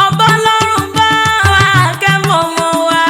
Ọba Ọlọ́run bá wa kẹ́ mọ̀mọ́ wa.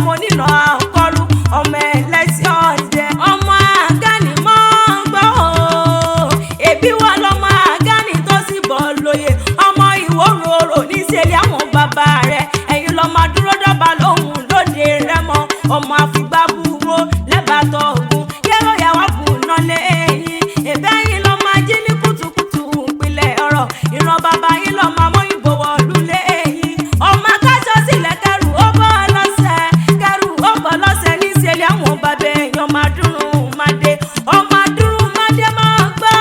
ọmọ onínà àkọlù ọmọ ẹlẹ́sìn ọ̀dẹ ọmọ àgánì mọ́ gbọ́ ẹbí wa lọ́mọ àgánì tó sì bọ́ lóye ọmọ ìwòrò níṣẹ́lẹ̀ àwọn bàbá rẹ̀ ẹ̀yin lọ́mọ dúró dọ́ba lóhùn lóde Rẹ́mọ ọmọ àfigbábúrò lẹ́bàtọ̀ ògùn yẹ́rọ yàwá bùn náà lẹ́yìn ẹ̀bẹ́ yín lọ́mọ ají ní kùtùkùtù ìpìlẹ̀ ọ̀rọ̀ ìran bàbá yín lọ́mọ amọ́ ìbò wọ̀lú lẹ́yìn ọmọ akáṣọ sílẹ̀ kẹrù ó bọ́ lọ́sẹ̀ níṣẹ́lẹ̀ àwọn bàbá èèyàn máa dúró máa dé ọmọ adúrú máa dé máa gbọ́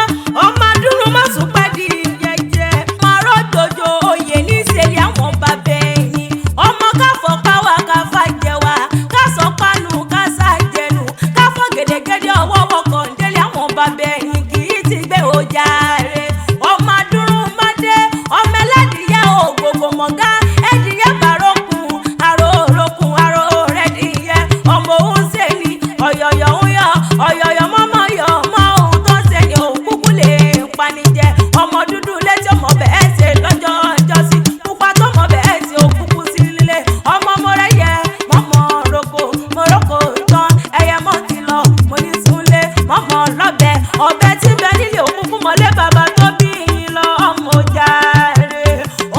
ọmọ adúrú máa sùn pẹ́ẹ́dì jẹjẹ máa rọ́jòjò oyè níṣẹ́lẹ̀ àwọn bàbá ẹ̀yìn ọmọ káfọ́ káwá káfá jẹwà kásọ pánú kásá jẹnu káfọ́ gèdègèdè ọwọ́ wọkọ̀ ndélé àwọn bàbá ẹ̀yìn kì í ti gbé ọjà rẹ̀ ọmọ adúrú máa dé ọmọ ẹlẹ́dìyẹ ògbògbò mọ̀gá ẹ̀dìyẹ bàrókùn àròrókùn àrò rẹ̀ dìyẹ ọmọ òun ṣe ni ọ̀yọ̀yọ̀ ń yọ ọ̀yọ̀yọ̀ mọ́mọ́ yọ mọ́ ohun tó ṣe ni òun kúkú lè panijẹ ọmọ dúdú létí ọmọ bẹ́ẹ̀ ṣe lọ́jọ́ ọjọ́ sí pupa tó mọ bẹ́ẹ̀ ṣe òkúkú sí lílé ọmọ mọ́rẹ́yẹ mọ́mọ́ roko tán ẹyẹ mọ́ ti lọ mo ní súnlé mọ́mọ́ lọ́bẹ̀ ọbẹ̀ tí bẹ nílé òkúkú mọ́lé bàbá tó bí yín lọ ọmọ jàre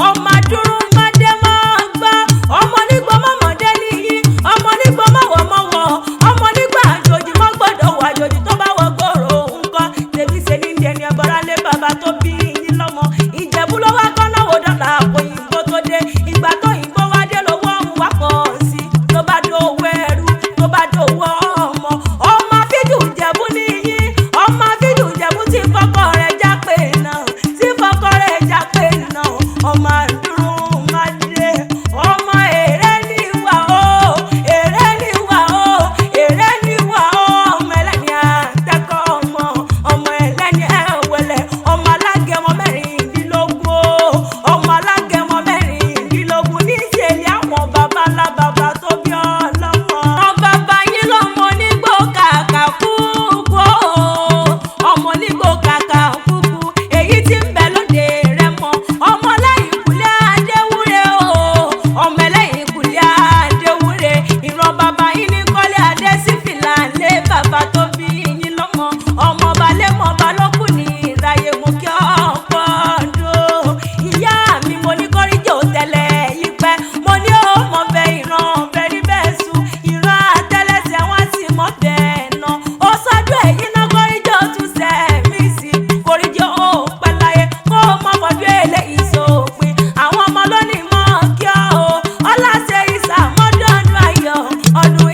ọmọ adúrú mọ́dé mọ́ gbọ́ ọmọ nígbà mọ́mọ́dé nìyí ọmọ nígbà mọ́wọ́mọ́wọ́ ọmọ nígbà àjòjì mọ́ gbọ́dọ̀ wọ àjòjì tó bá wọ gbòòrò nǹkan tèmi ṣe ní ìdẹni ẹ̀bọ̀rá lé bàbá tó bí yín lọ́mọ Ìjẹ̀bú ló wá kọ́ náwó dọ́là òyìnbó tó dé ìgbà tó òyìnbó wá dé lówó ń wá pọ̀ sí tó bá dówó ẹrú tó bá dówó ọmọ afíjù Ìjẹ̀bú nìyí ọmọ afíjù Ìjẹ̀bú tí fọkọ rẹ̀ já pé náà ọmọ àdúró máa dé ọmọ èrè níwà ó ọmọ ẹlẹ́ni àtẹ́kọ̀ ọmọ ẹlẹ́ni ẹ̀wẹ̀lẹ̀ ọmọ alágẹmọ mẹ́rìndínlógún níṣẹ́lẹ̀ àwọn bàbá ńlá bàbá tó bí ọlọ́mọ bàbá yín lọ́mọ nígbò kàkà kúkú ọmọ nígbò kàkà kúkú èyí tí ń bẹ lóde Rẹ́mọ ọmọ lẹ́yìn kùlẹ̀ Adéwúre ọmọ ẹlẹ́yìn kùlẹ̀ Adéwúre ìran bàbá yín ní kọ́lé adé sí fìlà lé bàbá tó bí yín lọ́mọ ọmọ balẹ̀ mọ́ balókù ní ìráyè mú kí ọ̀pọ̀ ọdún ìyá mi mo ní kórìjò tẹ́lẹ̀ yí pẹ́ mo ní ó mọ̀ bẹ ìran ọ̀bẹ rí bẹ́ẹ̀ sùn ìran àtẹ́lẹsẹ̀ wọn sì mọ̀ bẹ́ẹ̀ náà ó sọ́dọ̀ ẹ̀yìn náà kórìjò tún sẹ́ẹ̀mí sí kórìjò ó pẹ́ láyé kó o mọ̀ fọdún eléyìí sópin àwọn ọmọ lónìí mọ̀ kí ọ ọlá ṣe ìsàmọ́dún ọdún ayọ̀ ọdún